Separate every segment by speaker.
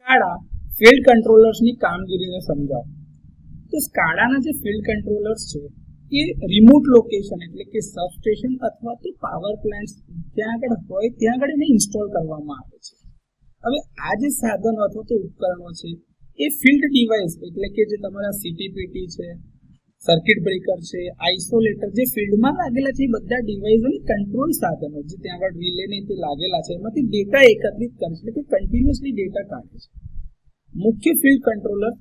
Speaker 1: SCADA field કંટ્રોલર્સની કામગીરીને સમજાવો. તો સ્કાડાના જે ફિલ્ડ કંટ્રોલર્સ છે એ રિમોટ લોકેશન એટલે કે સબસ્ટેશન અથવા તો પાવર પ્લાન્ટ જ્યાં આગળ હોય ત્યાં આગળ એને ઇન્સ્ટોલ કરવામાં આવે છે. હવે આ જે સાધનો અથવા તો ઉપકરણો છે એ ફિલ્ડ ડિવાઇસ એટલે કે જે તમારા CTPT છે, સર્કિટ બ્રેકર છે, આઇસોલેટર જે ફિલ્ડમાં લાગેલા છે એ બધા ડિવાઇસ અને કંટ્રોલ સાધનો જે ત્યાં આગળ રિલે ને તે લાગેલા છે એમાંથી ડેટા એકત્રિત કરે છે એટલે કે કન્ટિન્યુઅસલી ડેટા કાઢે છે. મુખ્ય field controller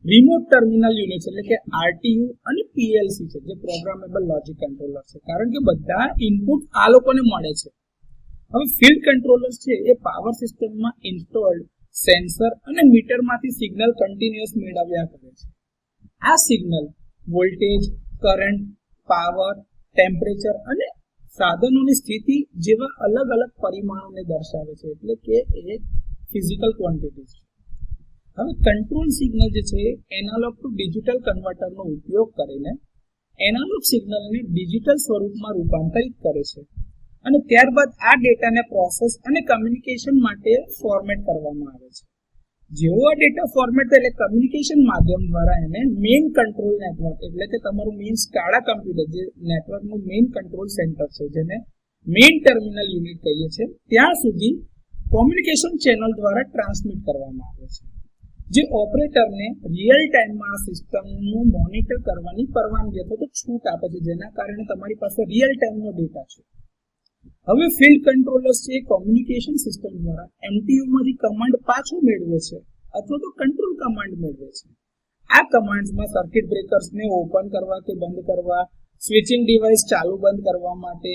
Speaker 1: remote terminal unit એટલે કે RTU અને PLC છે જે પ્રોગ્રામેબલ લોજિક કંટ્રોલર છે, કારણ કે બધા ઇનપુટ આ લોકોને મળે છે. હવે ફિલ્ડ કંટ્રોલર્સ છે એ પાવર સિસ્ટમમાં ઇન્સ્ટોલ્ડ સેન્સર અને મીટરમાંથી સિગ્નલ કન્ટિન્યુઅસ મેળવ્યા કરે છે. આ signal voltage, current, power, temperature અને સાધનોની સ્થિતિ જેવા અલગ અલગ પરિમાણોને દર્શાવે છે એટલે કે એ ફિઝિકલ ક્વોન્ટિટીઝ છે. હવે કંટ્રોલ સિગ્નલ જે છે એનાલોગ ટુ ડિજિટલ કન્વર્ટરનો ઉપયોગ કરીને એનાલોગ સિગ્નલને ડિજિટલ સ્વરૂપમાં રૂપાંતરિત કરે છે અને ત્યારબાદ આ ડેટાને પ્રોસેસ અને કમ્યુનિકેશન માટે ફોર્મેટ કરવામાં આવે છે. જેવો આ ડેટા ફોર્મેટ એટલે કમ્યુનિકેશન માધ્યમ દ્વારા એને મેઇન કંટ્રોલ નેટવર્ક એટલે કે તમારું મેઇન સ્કાડા કમ્પ્યુટર જે નેટવર્કનું મેઇન કંટ્રોલ સેન્ટર છે જેને મેઇન ટર્મિનલ યુનિટ કહીએ છીએ ત્યાં સુધી કોમ્યુનિકેશન ચેનલ દ્વારા ટ્રાન્સમિટ કરવામાં આવે છે, જે ઓપરેટરને રિયલ ટાઈમમાં આ સિસ્ટમનું મોનિટર કરવાની પરવાનગી અથવા તો છૂટ આપે છે, જેના કારણે તમારી પાસે રિયલ ટાઈમનો ડેટા છે. હવે ફિલ્ડ કંટ્રોલર્સ છે કોમ્યુનિકેશન સિસ્ટમ દ્વારા MTU માંથી કમાન્ડ પાછો મેળવે છે અથવા તો કંટ્રોલ કમાન્ડ મેળવે છે. આ કમાન્ડ્સમાં સર્કિટ બ્રેકર્સને ઓપન કરવા કે બંધ કરવા, સ્વિચિંગ ડિવાઇસ ચાલુ બંધ કરવા માટે,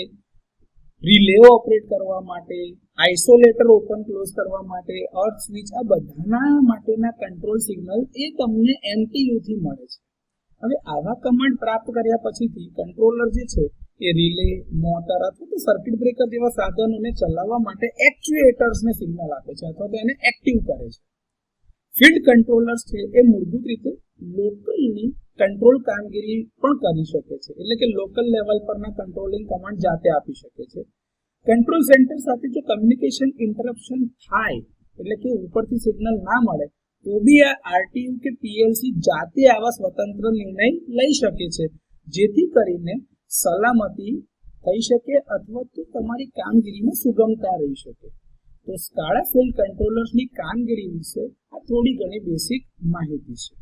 Speaker 1: રિલે ઓપરેટ કરવા માટે, આઇસોલેટર ઓપન ક્લોઝ કરવા માટે, અર્થ સ્વિચ આ બધાના માટેના કંટ્રોલ સિગ્નલ એ તમને MTU થી મળે છે. હવે આવા કમાન્ડ પ્રાપ્ત કર્યા પછીથી કંટ્રોલર જે છે એ રિલે, મોટર અથવા તો સર્કિટ બ્રેકર જેવા સાધનોને ચલાવવા માટે એક્ચ્યુએટર્સને સિગ્નલ આપે છે અથવા તો એને એક્ટિવ કરે છે. ફિલ્ડ કંટ્રોલર્સ છે એ મૂળભૂત રીતે લોકલની કંટ્રોલ કામગીરી પણ કરી શકે છે એટલે કે લોકલ લેવલ પરના કંટ્રોલિંગ કમાન્ડ જાતે આપી શકે છે. કંટ્રોલ સેન્ટર સાથે જો કમ્યુનિકેશન ઇન્ટરપ્શન થાય એટલે કે ઉપરથી સિગ્નલ ના મળે તો બી આ RTU કે PLC જાતે આવા સ્વતંત્ર નિર્ણય લઈ શકે છે, જેથી કરીને સલામતી થઈ શકે અથવા તો તમારી કામગીરીમાં સુગમતા રહી શકે. તો સ્કાડા ફિલ્ડ કંટ્રોલર્સની કામગીરી વિશે આ થોડી ઘણી બેસિક માહિતી છે.